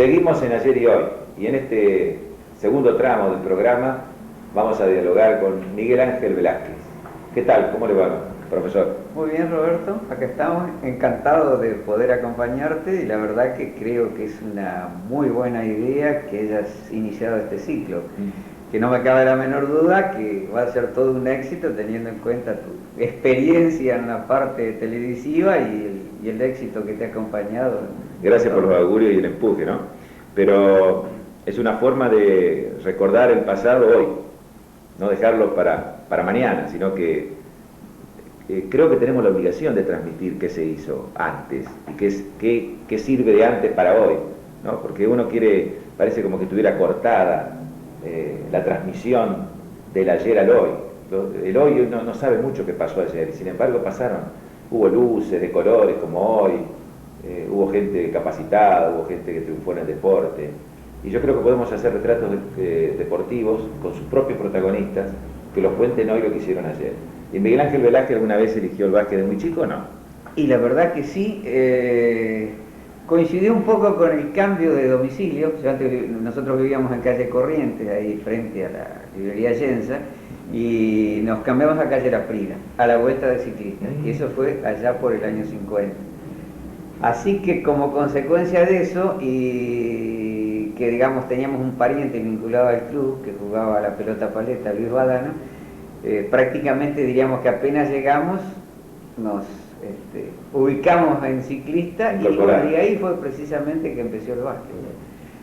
Seguimos en Ayer y Hoy, y en este segundo tramo del programa vamos a dialogar con Miguel Ángel Velázquez. ¿Qué tal? ¿Cómo le va, profesor? Muy bien, Roberto, acá estamos, encantados de poder acompañarte y la verdad que creo que es una muy buena idea que hayas iniciado este ciclo, que no me cabe la menor duda que va a ser todo un éxito teniendo en cuenta tu experiencia en la parte televisiva y el éxito que te ha acompañado. Gracias por los augurios y el empuje, ¿no? Pero es una forma de recordar el pasado hoy, no dejarlo para mañana, sino que creo que tenemos la obligación de transmitir qué se hizo antes y qué sirve de antes para hoy, ¿no? Porque uno quiere, parece como que estuviera cortada la transmisión del ayer al hoy. El hoy no sabe mucho qué pasó ayer, y sin embargo hubo luces de colores como hoy, hubo gente capacitada, hubo gente que triunfó en el deporte, y yo creo que podemos hacer retratos deportivos con sus propios protagonistas que los cuenten hoy lo que hicieron ayer. ¿Y Miguel Ángel Velázquez alguna vez eligió el básquet de muy chico o no? Y la verdad que sí, coincidió un poco con el cambio de domicilio. Nosotros vivíamos en calle Corrientes, ahí frente a la librería Yensa, y nos cambiamos a calle La Prida, a la vuelta de ciclistas, y eso fue allá por el año 50. Así que como consecuencia de eso, y que digamos teníamos un pariente vinculado al club que jugaba a la pelota paleta, Luis Badano, prácticamente diríamos que apenas llegamos nos ubicamos en ciclista y ahí fue precisamente que empezó el básquet.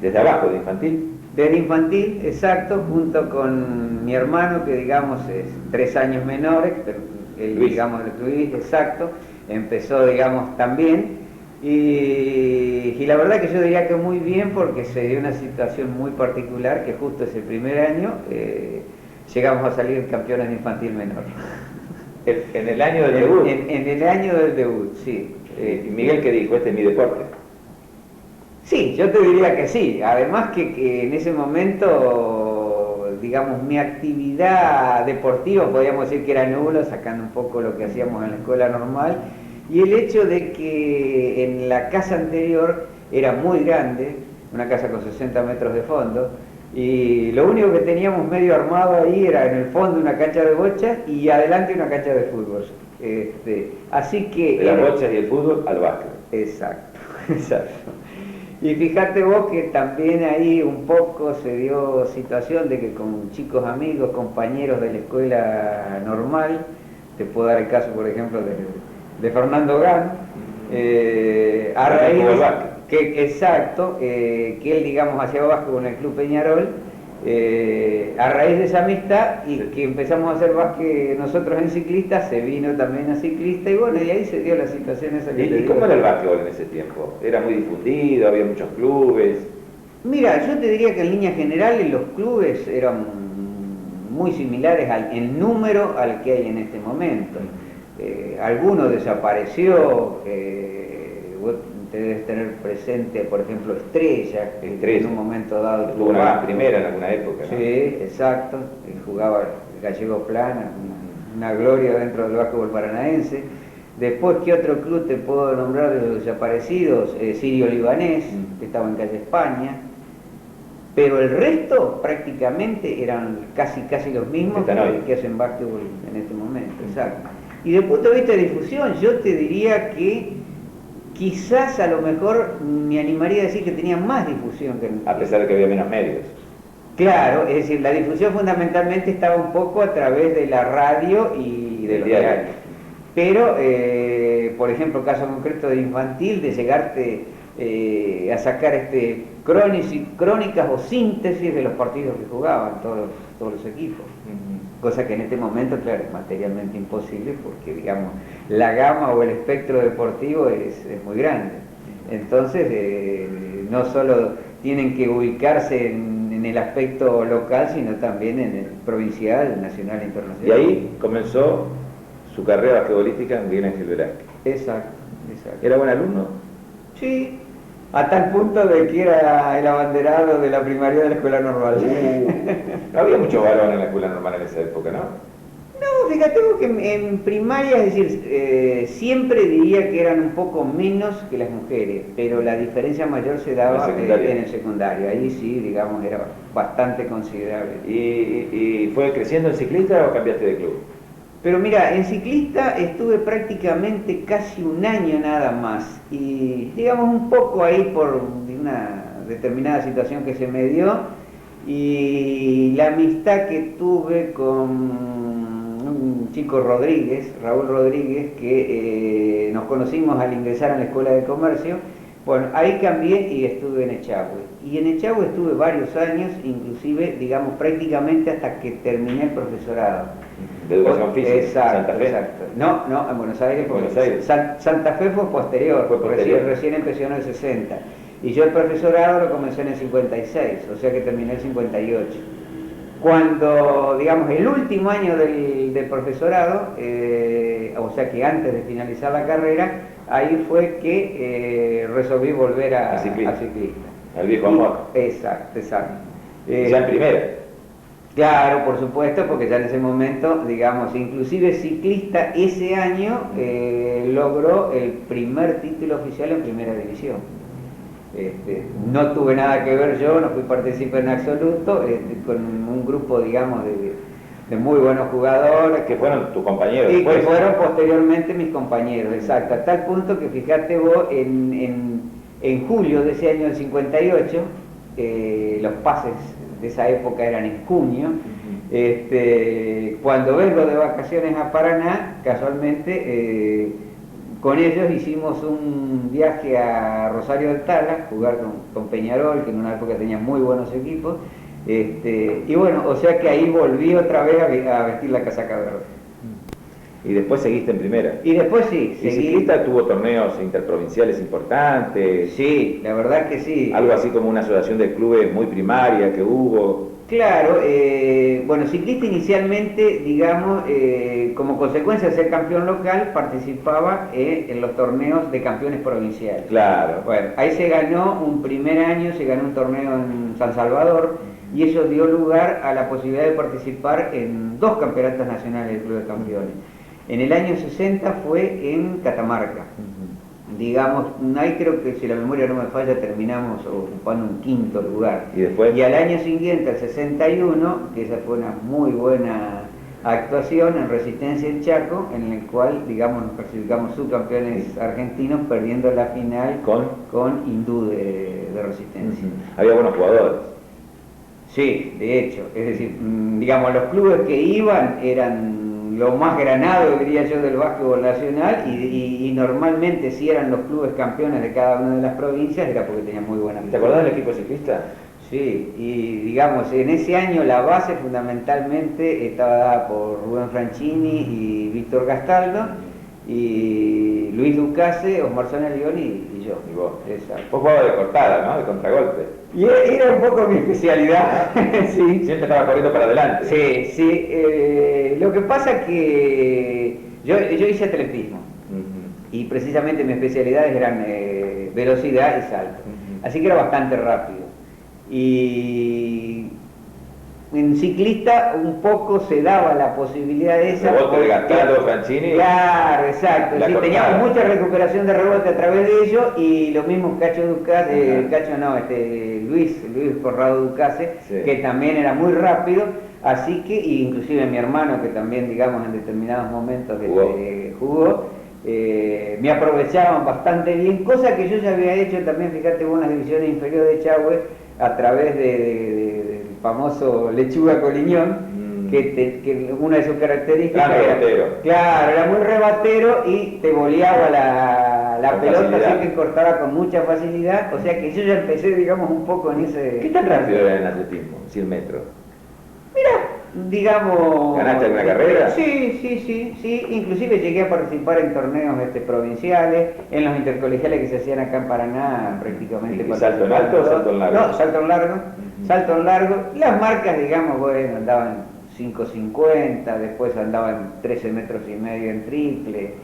¿Desde abajo, de infantil? Desde infantil, exacto, junto con mi hermano que digamos es 3 años menores, pero él, Luis. Digamos Luis, exacto, empezó digamos también. Y la verdad que yo diría que muy bien porque se dio una situación muy particular que justo ese primer año llegamos a salir campeones de infantil menor. ¿En el año del debut? En el año del debut, sí. ¿Y Miguel qué dijo? ¿Este es mi deporte? Sí, yo te diría que sí. Además que en ese momento, digamos, mi actividad deportiva, podríamos decir que era nulo, sacando un poco lo que hacíamos en la escuela normal. Y el hecho de que en la casa anterior era muy grande, una casa con 60 metros de fondo, y lo único que teníamos medio armado ahí era en el fondo una cancha de bochas y adelante una cancha de fútbol. Así que... De las bochas y el fútbol al básquet. Exacto, exacto. Y fíjate vos que también ahí un poco se dio situación de que con chicos amigos, compañeros de la escuela normal, te puedo dar el caso por ejemplo de Fernando Gán, a raíz que él digamos hacía básquet con el Club Peñarol, a raíz de esa amistad y que empezamos a hacer básquet nosotros en ciclistas, se vino también a ciclista y bueno, y ahí se dio la situación esa que ¿Y cómo era el básquetbol en ese tiempo? ¿Era muy difundido? ¿Había muchos clubes? Mira, yo te diría que en líneas generales los clubes eran muy similares en número al que hay en este momento. Alguno desapareció, vos te debes tener presente, por ejemplo, Estrella, que en un momento dado estuvo en la primera en alguna época, ¿no? Sí, exacto, jugaba Gallego Plana, una gloria dentro del básquetbol paranaense. Después, ¿qué otro club te puedo nombrar de los desaparecidos? Sirio Libanés, que estaba en calle España. Pero el resto prácticamente eran casi los mismos que hacen básquetbol en este momento, exacto. Y desde el punto de vista de difusión, yo te diría que quizás a lo mejor me animaría a decir que tenía más difusión que... A pesar de que había menos medios. Claro, es decir, la difusión fundamentalmente estaba un poco a través de la radio y de los diarios. Pero, por ejemplo, caso concreto de infantil, de llegarte a sacar crónicas o síntesis de los partidos que jugaban todos los equipos. Cosa que en este momento, claro, es materialmente imposible porque, digamos, la gama o el espectro deportivo es muy grande. Entonces, no solo tienen que ubicarse en el aspecto local, sino también en el provincial, nacional e internacional. Y ahí comenzó su carrera basquetbolística en Miguel Ángel Velázquez. Exacto. ¿Era buen alumno? Sí, a tal punto de que era el abanderado de la primaria de la escuela normal. No había muchos varones en la escuela normal en esa época, ¿no? No, fíjate vos que en primaria, es decir, siempre diría que eran un poco menos que las mujeres, pero la diferencia mayor se daba en el secundario. Ahí sí, digamos, era bastante considerable. ¿Y fue creciendo en ciclista o cambiaste de club? Pero mira, en ciclista estuve prácticamente casi un año nada más y digamos un poco ahí por una determinada situación que se me dio y la amistad que tuve con un chico Rodríguez, Raúl Rodríguez, que nos conocimos al ingresar en la Escuela de Comercio. Bueno, ahí cambié y estuve en Echagüe. Y en Echagüe estuve varios años, inclusive, digamos, prácticamente hasta que terminé el profesorado. ¿De educación física? Exacto, ¿Santa Fe? exacto. No, en Buenos Aires. Buenos Aires. Santa Fe fue posterior, recién empezó en el 60. Y yo el profesorado lo comencé en el 56, o sea que terminé el 58. Cuando, digamos, el último año del profesorado, o sea que antes de finalizar la carrera, ahí fue que resolví volver a ciclista. Al viejo amor. Exacto. Ya en primera. Claro, por supuesto, porque ya en ese momento, digamos, inclusive ciclista ese año logró el primer título oficial en primera división. No tuve nada que ver yo, no fui partícipe en absoluto, con un grupo, digamos, de muy buenos jugadores. Que fueron tus compañeros. Y después. Que fueron posteriormente mis compañeros, exacto. A tal punto que fíjate vos, en julio de ese año del 58, los pases de esa época eran en junio. Cuando vengo de vacaciones a Paraná, casualmente con ellos hicimos un viaje a Rosario del Tala, jugar con Peñarol, que en una época tenía muy buenos equipos, y bueno, o sea que ahí volví otra vez a vestir la casaca verde. Y después seguiste en primera. Y después sí. ¿Y ciclista tuvo torneos interprovinciales importantes? Sí, la verdad que sí. Algo así como una asociación de clubes muy primaria que hubo. Claro, bueno, ciclista inicialmente, digamos, como consecuencia de ser campeón local, participaba en los torneos de campeones provinciales. Claro. Bueno, ahí se ganó un primer año, se ganó un torneo en San Salvador, y eso dio lugar a la posibilidad de participar en 2 campeonatos nacionales del Club de Campeones. En el año 60 fue en Catamarca. Digamos, ahí creo que si la memoria no me falla terminamos ocupando un 5º lugar. ¿Y después? Y al año siguiente, al 61, que esa fue una muy buena actuación en Resistencia en Chaco, en el cual, digamos, nos clasificamos subcampeones argentinos perdiendo la final con Hindú de Resistencia. Había buenos jugadores. Sí, de hecho, es decir, digamos, los clubes que iban eran lo más granado, diría yo, del básquetbol nacional y normalmente si eran los clubes campeones de cada una de las provincias era porque tenían muy buena. ¿Te acordás del equipo ciclista? Sí, y digamos, en ese año la base fundamentalmente estaba dada por Rubén Franchini y Víctor Gastaldo, y Luis Ducase, Osmar Zona León y yo. Y vos. Exacto. Vos jugabas de cortada, ¿no? De contragolpe. Y era un poco mi especialidad. Sí. Siempre estaba corriendo para adelante. Sí. Lo que pasa que yo hice atletismo. Y precisamente mis especialidades eran velocidad y salto. Así que era bastante rápido. Y en ciclista un poco se daba la posibilidad de esa. Rebote de Gastaldo, Franchini. Claro, exacto. Sí, teníamos mucha recuperación de rebote a través de ello, y lo mismo Cacho Ducase, Luis Corrado Ducase, sí, que también era muy rápido, así que, inclusive mi hermano, que también, digamos, en determinados momentos jugó, me aprovechaban bastante bien, cosa que yo ya había hecho también, fíjate vos, en las divisiones inferiores de Echagüe, a través del famoso Lechuga Coliñón, que una de sus características era muy rebatero y te boleaba la pelota, así que cortaba con mucha facilidad, o sea que yo ya empecé, digamos, un poco en ese... ¿Qué tan rápido era en atletismo? 100 metros. Mira, digamos... ¿Ganaste alguna carrera? Sí, inclusive llegué a participar en torneos provinciales, en los intercolegiales que se hacían acá en Paraná, prácticamente. ¿Y salto en alto o salto en largo? No, salto en largo. Las marcas, digamos, bueno, andaban 5.50, después andaban 13 metros y medio en triple,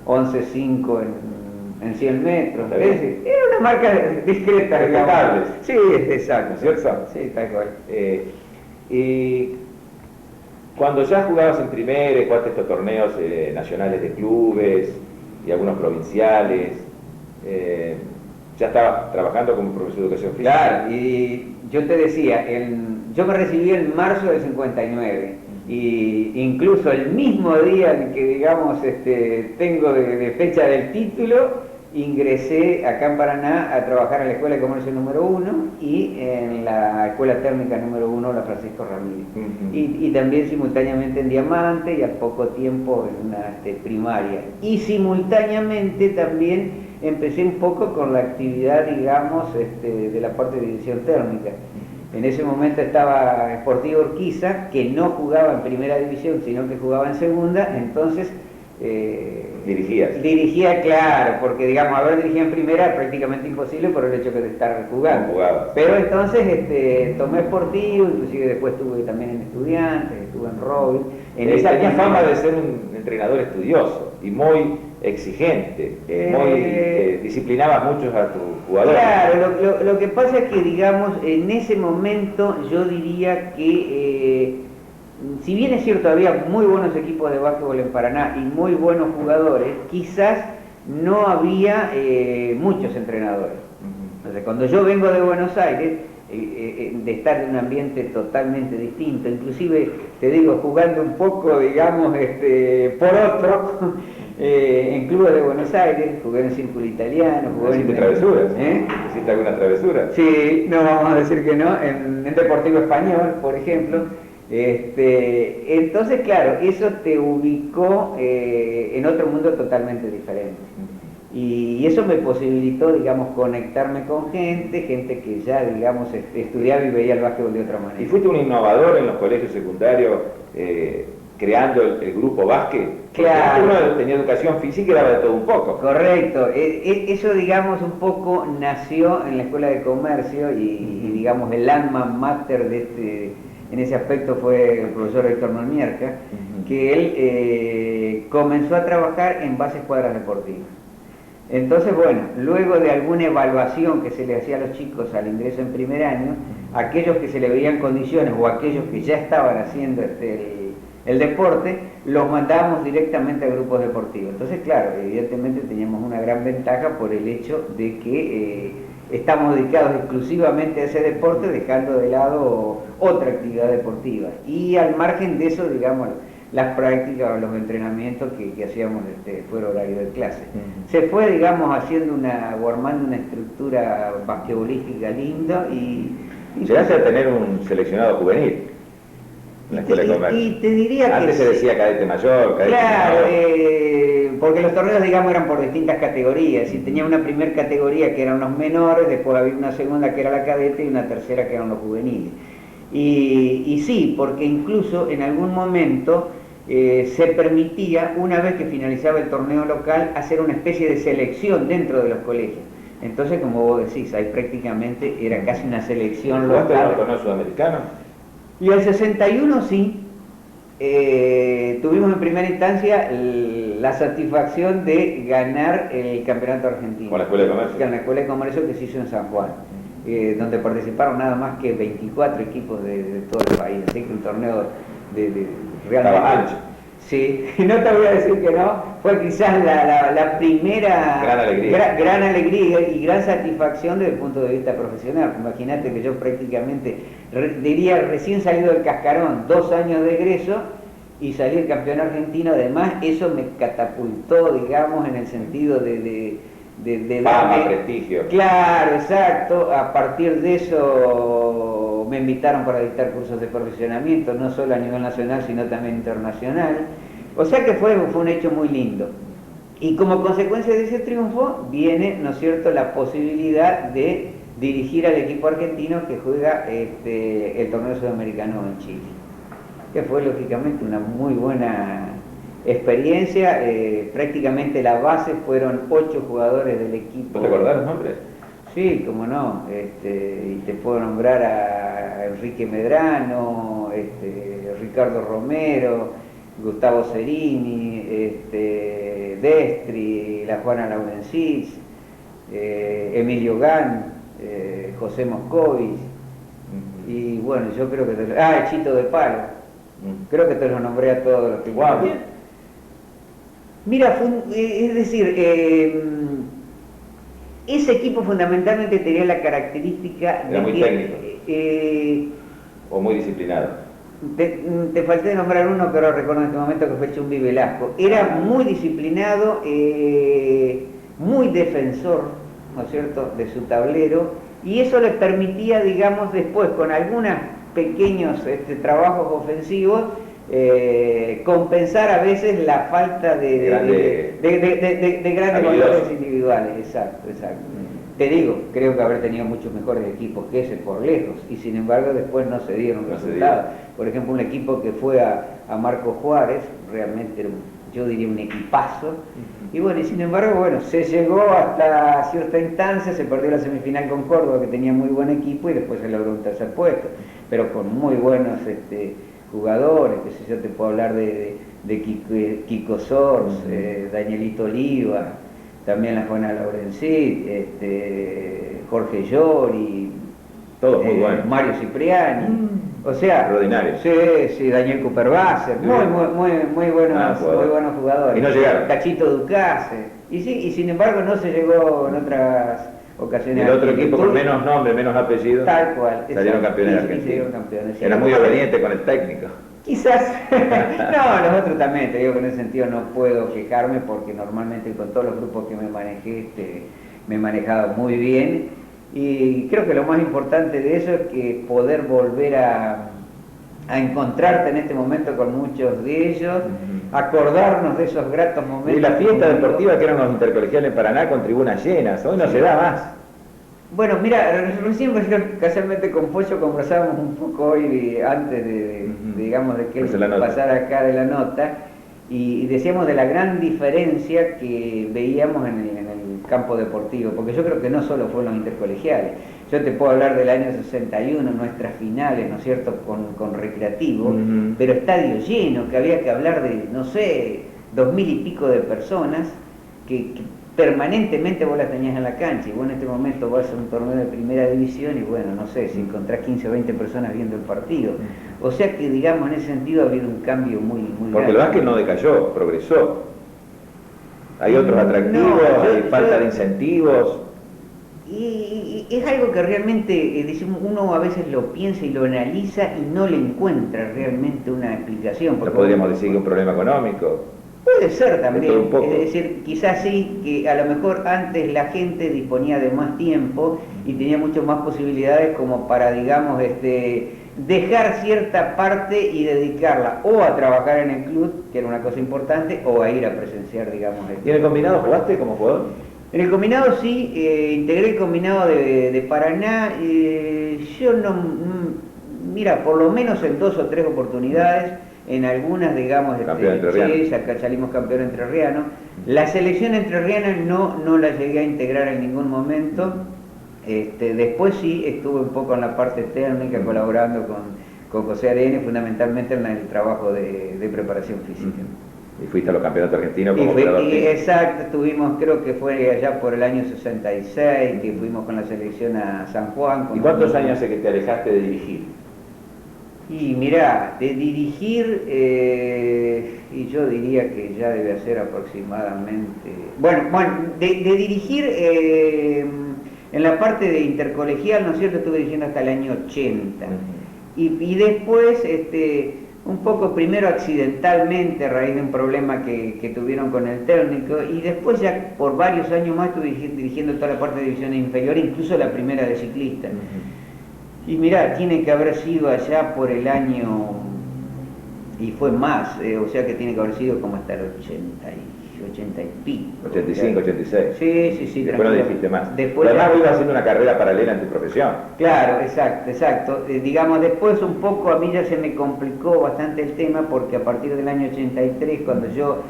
11.5 en 100 metros. Es decir, era una marca discreta, respetable. Sí, exacto, ¿cierto? Sí, tal cual. Cuando ya jugabas en primera, jugaste estos torneos nacionales de clubes y algunos provinciales, ya estabas trabajando como profesor de educación física. Claro, y yo te decía, yo me recibí en marzo del 59, y incluso el mismo día en que, digamos, tengo de fecha del título, ingresé acá en Paraná a trabajar en la Escuela de Comercio número 1 y en la Escuela Técnica número 1, la Francisco Ramírez. Y también simultáneamente en Diamante y al poco tiempo en una primaria. Y simultáneamente también empecé un poco con la actividad, digamos, de la parte de división térmica. En ese momento estaba Sportivo Urquiza, que no jugaba en primera división, sino que jugaba en segunda, entonces... Dirigía, claro, porque digamos, haber dirigido en primera es prácticamente imposible por el hecho de estar jugando. Pero entonces tomé Sportivo, inclusive después estuve también en Estudiantes, estuve en Robin. Tenía fama de ser un entrenador estudioso y muy exigente, disciplinaba mucho a tus jugadores. Claro, lo que pasa es que, digamos, en ese momento yo diría que... si bien es cierto, había muy buenos equipos de básquetbol en Paraná y muy buenos jugadores, quizás no había muchos entrenadores. Entonces, cuando yo vengo de Buenos Aires, de estar en un ambiente totalmente distinto, inclusive, te digo, jugando un poco, digamos, por otro, en clubes de Buenos Aires, jugué en el Círculo Italiano, jugué ¿Hiciste travesuras? ¿Hiciste alguna travesura? Sí, no vamos a decir que no, en Deportivo Español, por ejemplo. Entonces, claro, eso te ubicó en otro mundo totalmente diferente. Y eso me posibilitó, digamos, conectarme con gente que ya, digamos, estudiaba y veía el básquetbol de otra manera. ¿Y fuiste un innovador en los colegios secundarios creando el grupo básquet? Claro. Uno tenía educación física y daba de todo un poco. Correcto. Eso, digamos, un poco nació en la Escuela de Comercio y digamos, el alma mater en ese aspecto fue el profesor Héctor Malmierca, que él comenzó a trabajar en base escuadras deportivas. Entonces, bueno, luego de alguna evaluación que se le hacía a los chicos al ingreso en primer año, aquellos que se le veían condiciones o aquellos que ya estaban haciendo el deporte, los mandábamos directamente a grupos deportivos. Entonces, claro, evidentemente teníamos una gran ventaja por el hecho de que estamos dedicados exclusivamente a ese deporte, dejando de lado otra actividad deportiva. Y al margen de eso, digamos, las prácticas o los entrenamientos que hacíamos fuera horario de clase. Se fue, digamos, o armando una estructura basquetbolística linda y llegaste a tener un seleccionado juvenil en la Escuela de Comercio. Y te diría que antes se decía cadete mayor, cadete menor. Porque los torneos, digamos, eran por distintas categorías, y tenía una primera categoría que eran los menores, después había una segunda que era la cadete y una tercera que eran los juveniles. Y sí, porque incluso en algún momento se permitía, una vez que finalizaba el torneo local, hacer una especie de selección dentro de los colegios. Entonces, como vos decís, ahí prácticamente era casi una selección local. ¿Jugaste en los torneos sudamericanos? Y el 61 sí, tuvimos en primera instancia la satisfacción de ganar el campeonato argentino. ¿Con la Escuela de Comercio? Con la Escuela de Comercio, que se hizo en San Juan, donde participaron nada más que 24 equipos de todo el país, así que un torneo de realmente... Estaba ancho. Sí, no te voy a decir que no, fue quizás la primera gran alegría y gran satisfacción desde el punto de vista profesional. Imagínate que yo prácticamente, diría, recién salido del cascarón, 2 años de egreso, y salí el campeón argentino. Además, eso me catapultó, digamos, en el sentido de darme prestigio. Claro, exacto. A partir de eso me invitaron para dictar cursos de perfeccionamiento, no solo a nivel nacional, sino también internacional. O sea que fue un hecho muy lindo. Y como consecuencia de ese triunfo viene, ¿no es cierto?, la posibilidad de dirigir al equipo argentino que juega el torneo sudamericano en Chile, que fue lógicamente una muy buena experiencia. Prácticamente la base fueron 8 jugadores del equipo. ¿Te acordás los nombres? Sí, cómo no, y te puedo nombrar a Enrique Medrano, Ricardo Romero, Gustavo Cerini, Destri, la Juana Laurencís, Emilio Gán, José Moscovich, y bueno, yo creo que... Chito de Palo. Creo que te los nombré a todos los que... Wow. Mira, es decir, ese equipo fundamentalmente tenía la característica Era muy técnico. O muy disciplinado. Te falté de nombrar uno que ahora recuerdo en este momento, que fue Chumbi Velasco. Era muy disciplinado, muy defensor, ¿no es cierto?, de su tablero, y eso le permitía, digamos, después, con algunos pequeños trabajos ofensivos, compensar a veces la falta de grandes valores individuales. Exacto. Te digo, creo que haber tenido muchos mejores equipos que ese por lejos, y sin embargo después no se dieron resultados. Por ejemplo, un equipo que fue a Marco Juárez, realmente era, yo diría, un equipazo, y bueno, y sin embargo, bueno, se llegó hasta cierta instancia, se perdió la semifinal con Córdoba, que tenía muy buen equipo, y después se logró un tercer puesto, pero con muy buenos jugadores, que sé yo, te puedo hablar de Kiko Sors, Danielito Oliva, también la Juana Laurencit, Jorge Llori, todos muy buenos. Mario Cipriani, o sea, extraordinario. Sí, Daniel Cooper-Basser, muy buenos jugadores. Y no llegaron. Cachito Ducase, y sin embargo no se llegó en otras ocasiones. Y el otro equipo con menos nombre, menos apellidos, tal cual, salieron campeones de Argentina. Era muy obediente con el técnico. Quizás, no, los otros también, te digo que en ese sentido no puedo quejarme, porque normalmente con todos los grupos que me manejé, me he manejado muy bien, y creo que lo más importante de eso es que poder volver a encontrarte en este momento con muchos de ellos, acordarnos de esos gratos momentos. Y la fiesta deportiva que eran los intercolegiales en Paraná con tribunas llenas, hoy no se da más. Bueno, mira, recién casualmente con Pocho conversábamos un poco hoy, antes digamos, de que él pasara acá de la nota, y decíamos de la gran diferencia que veíamos en el campo deportivo, porque yo creo que no solo fueron los intercolegiales. Yo te puedo hablar del año 61, nuestras finales, ¿no es cierto?, con Recreativo, pero estadio lleno, que había que hablar de, no sé, 2000 y pico de personas que permanentemente vos las tenías en la cancha, y vos en este momento vas a un torneo de primera división y bueno, no sé, si encontrás 15 o 20 personas viendo el partido. O sea que, digamos, en ese sentido ha habido un cambio muy grande. Porque el básquet no decayó, progresó. Hay otros atractivos, hay falta de incentivos. Y es algo que realmente uno a veces lo piensa y lo analiza y no le encuentra realmente una explicación. No podríamos decir que un problema económico. Puede ser también, es decir, quizás sí, que a lo mejor antes la gente disponía de más tiempo y tenía muchas más posibilidades como para, digamos, dejar cierta parte y dedicarla o a trabajar en el club, que era una cosa importante, o a ir a presenciar, digamos. ¿Y en el combinado jugaste como jugador? En el combinado sí, integré el combinado de Paraná, yo mira, por lo menos en 2 o 3 oportunidades, en algunas, digamos, sí, acá salimos campeón entrerriano. La selección entrerriana no la llegué a integrar en ningún momento. Después sí estuve un poco en la parte técnica, colaborando con José Arene, fundamentalmente en el trabajo de preparación física. Y fuiste a los campeonatos argentinos como jugador físico. Exacto, estuvimos, creo que fue allá por el año 66, que fuimos con la selección a San Juan. ¿Y cuántos años hace que te alejaste de dirigir? Y mirá, de dirigir, y yo diría que ya debe ser aproximadamente... Bueno, de dirigir en la parte de intercolegial, ¿no es cierto?, estuve dirigiendo hasta el año 80. Y después, un poco primero accidentalmente, a raíz de un problema que tuvieron con el técnico, y después ya por varios años más estuve dirigiendo toda la parte de divisiones inferiores, incluso la primera de ciclista. Y mirá, tiene que haber sido allá por el año, y fue más, o sea que tiene que haber sido como hasta el 80 y pico. 85, 86. Sí. Después no dijiste más. Después además ibas haciendo una carrera paralela en tu profesión. Claro, exacto. Digamos, después un poco a mí ya se me complicó bastante el tema, porque a partir del año 83, cuando yo,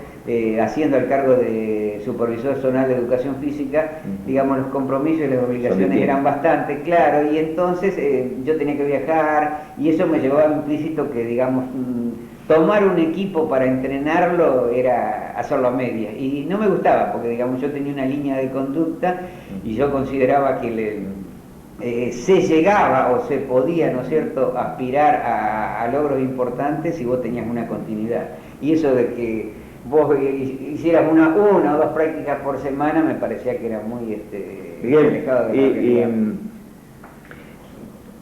haciendo el cargo de supervisor zonal de educación física, digamos, los compromisos y las obligaciones eran bastante claros, y entonces yo tenía que viajar, y eso me llevaba implícito que, digamos, tomar un equipo para entrenarlo era hacerlo a media, y no me gustaba, porque, digamos, yo tenía una línea de conducta y yo consideraba que se llegaba o se podía, ¿no es cierto?, aspirar a logros importantes si vos tenías una continuidad. Y eso de que vos hicieras una o dos prácticas por semana me parecía que era muy alejado de la realidad.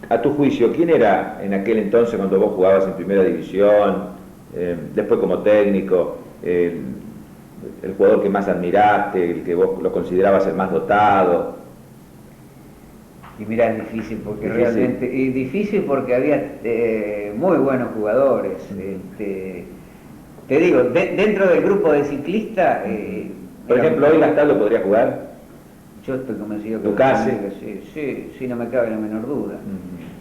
A tu juicio, ¿quién era en aquel entonces cuando vos jugabas en primera división, después como técnico, el jugador que más admiraste, el que vos lo considerabas el más dotado? Y mirá, es difícil porque realmente, y difícil porque había muy buenos jugadores. Te digo, dentro del grupo de ciclistas... por ejemplo, hoy Gastaldo podría jugar. Yo estoy convencido que Ducase. Sí, no me cabe la menor duda.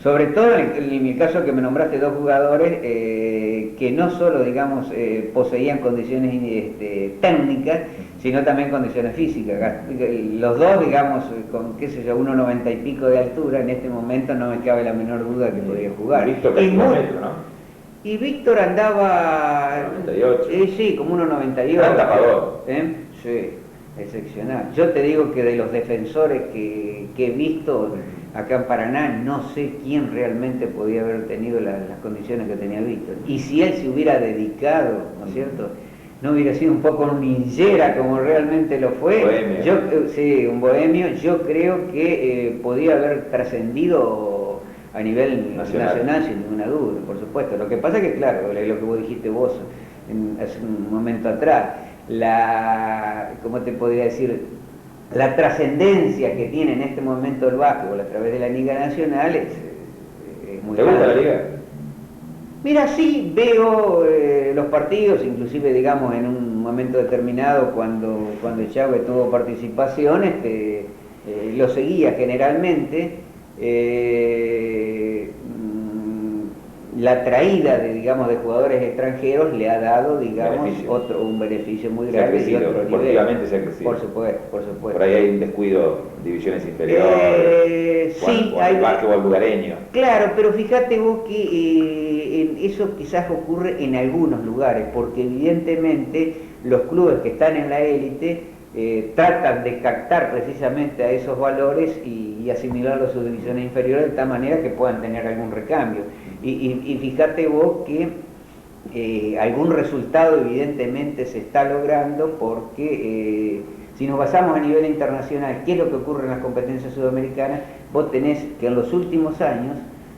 Sobre todo en el caso que me nombraste dos jugadores que no solo, digamos, poseían condiciones técnicas, sino también condiciones físicas. Los dos, digamos, con, qué sé yo, 1,90 y pico de altura, en este momento no me cabe la menor duda que podía jugar. Víctor casi 2 metros, ¿no? Y Víctor andaba... 98. Sí, como 1,98. Gran tapador. Sí, excepcional. Yo te digo que de los defensores que he visto acá en Paraná, no sé quién realmente podía haber tenido las condiciones que tenía Víctor. Y si él se hubiera dedicado, ¿no es cierto?, no hubiera sido un poco un ninjera como realmente lo fue. Bohemio. Sí, un bohemio. Yo creo que podía haber trascendido a nivel nacional sin ninguna duda, por supuesto. Lo que pasa es que, claro, lo que vos dijiste vos hace un momento atrás, ¿cómo te podría decir? La trascendencia que tiene en este momento el básquetbol a través de la Liga Nacional es muy grande. ¿Te gusta la Liga? Mira, sí, veo los partidos, inclusive, digamos, en un momento determinado, cuando Chávez tuvo participación, lo seguía generalmente. La traída de jugadores extranjeros le ha dado, digamos, un beneficio muy grande y otro nivel. Se ha crecido. Por supuesto. Por ahí hay un descuido en divisiones inferiores, sí, hay el básquetbol lugareño. Claro, pero fíjate vos que eso quizás ocurre en algunos lugares, porque evidentemente los clubes que están en la élite tratan de captar precisamente a esos valores y asimilarlos a sus divisiones inferiores de tal manera que puedan tener algún recambio. Y fíjate vos que algún resultado evidentemente se está logrando porque si nos basamos a nivel internacional, ¿qué es lo que ocurre en las competencias sudamericanas? Vos tenés que en los últimos años,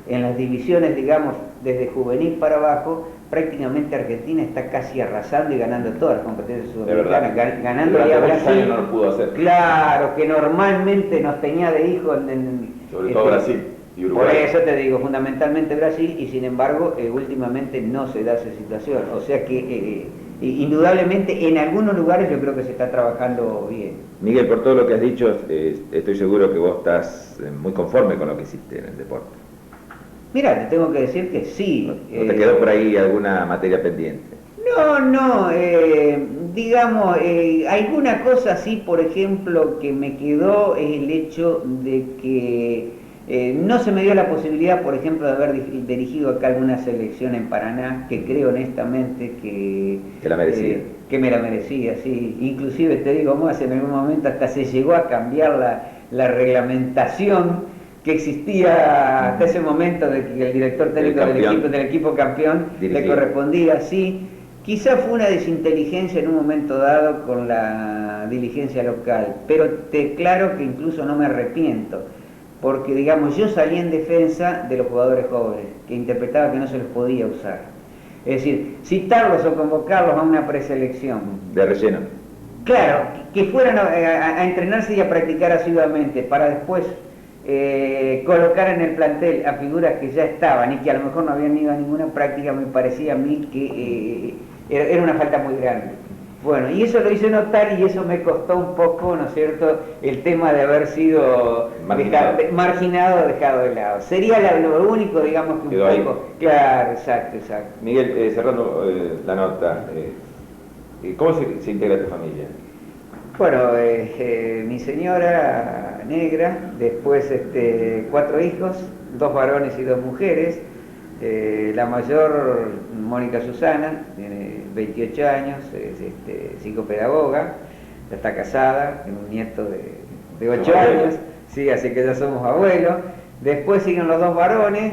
en las divisiones, digamos, desde juvenil para abajo, prácticamente Argentina está casi arrasando y ganando todas las competencias sudamericanas, ganando ya Brasil. No lo pudo hacer. Claro, que normalmente nos tenía de hijo sobre todo Brasil y Uruguay. Por eso te digo, fundamentalmente Brasil, y sin embargo, últimamente no se da esa situación. O sea que indudablemente en algunos lugares yo creo que se está trabajando bien. Miguel, por todo lo que has dicho, estoy seguro que vos estás muy conforme con lo que hiciste en el deporte. Mira, te tengo que decir que sí. ¿No te quedó por ahí alguna materia pendiente? No, digamos, alguna cosa sí, por ejemplo, que me quedó es el hecho de que no se me dio la posibilidad, por ejemplo, de haber dirigido acá alguna selección en Paraná, que creo honestamente que la merecía. Que me la merecía, sí. Inclusive te digo más, en algún momento hasta se llegó a cambiar la reglamentación que existía hasta ese momento de que el director técnico del equipo campeón le correspondía, sí. Quizá fue una desinteligencia en un momento dado con la diligencia local, pero te declaro que incluso no me arrepiento, porque digamos yo salí en defensa de los jugadores jóvenes, que interpretaba que no se los podía usar. Es decir, citarlos o convocarlos a una preselección. De relleno. Claro, que fueran a entrenarse y a practicar asiduamente, para después colocar en el plantel a figuras que ya estaban y que a lo mejor no habían ido a ninguna práctica, me parecía a mí que era una falta muy grande. Bueno, y eso lo hice notar y eso me costó un poco, ¿no es cierto?, el tema de haber sido marginado o dejado de lado. Sería lo único, digamos, que quedó un ahí. poco... Claro, exacto. Miguel, cerrando la nota, ¿cómo se integra tu familia? Bueno, mi señora negra, después 4 hijos, 2 varones y 2 mujeres. La mayor, Mónica Susana, tiene 28 años, es psicopedagoga, ya está casada, tiene un nieto de 8 años, Sí, así que ya somos abuelos. Después siguen los dos varones,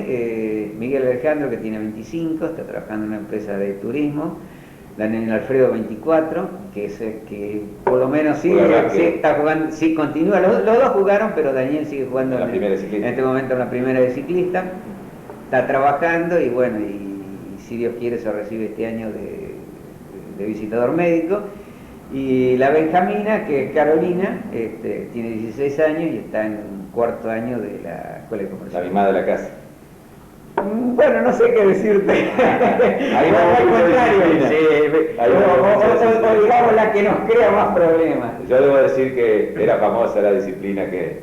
Miguel Alejandro, que tiene 25, está trabajando en una empresa de turismo. Daniel Alfredo, 24, que es el que por lo menos sí está jugando, sí continúa. Los dos jugaron, pero Daniel sigue jugando en este momento en la primera de ciclista. Está trabajando y bueno, y si Dios quiere se recibe este año de visitador médico. Y la Benjamina, que es Carolina, tiene 16 años y está en cuarto año de la Escuela de Comercio. La mimada de la casa. Bueno, no sé qué decirte. Ahí al contrario, o digamos la que nos crea más problemas. Yo debo decir que era famosa la disciplina que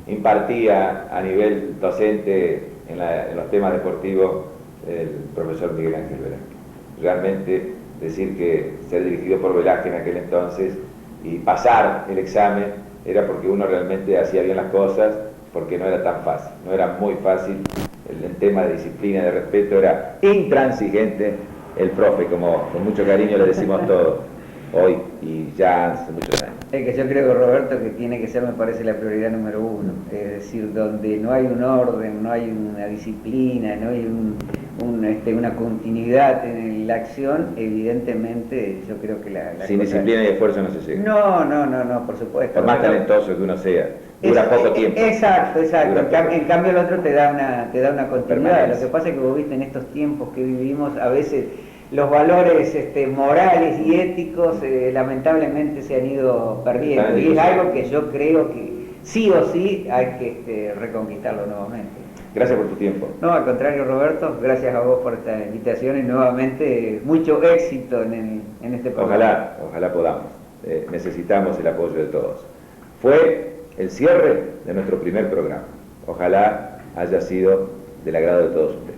impartía a nivel docente en los temas deportivos el profesor Miguel Ángel Velázquez. Realmente decir que ser dirigido por Velázquez en aquel entonces y pasar el examen era porque uno realmente hacía bien las cosas, porque no era tan fácil, no era muy fácil. El tema de disciplina, de respeto, era intransigente el profe, como con mucho cariño le decimos todos hoy y ya hace muchos años. Es que yo creo, Roberto, que tiene que ser, me parece, la prioridad número uno. Es decir, donde no hay un orden, no hay una disciplina, no hay una continuidad en la acción, evidentemente yo creo que la sin disciplina y esfuerzo no se llega. No, por supuesto. Por más talentoso que uno sea, dura poco tiempo. Exacto. En cambio el otro te da una continuidad. Lo que pasa es que vos viste en estos tiempos que vivimos, a veces los valores morales y éticos lamentablemente se han ido perdiendo. Y es algo que yo creo que sí o sí hay que reconquistarlo nuevamente. Gracias por tu tiempo. No, al contrario, Roberto, gracias a vos por esta invitación y nuevamente mucho éxito en este programa. Ojalá podamos. Necesitamos el apoyo de todos. Fue el cierre de nuestro primer programa. Ojalá haya sido del agrado de todos ustedes.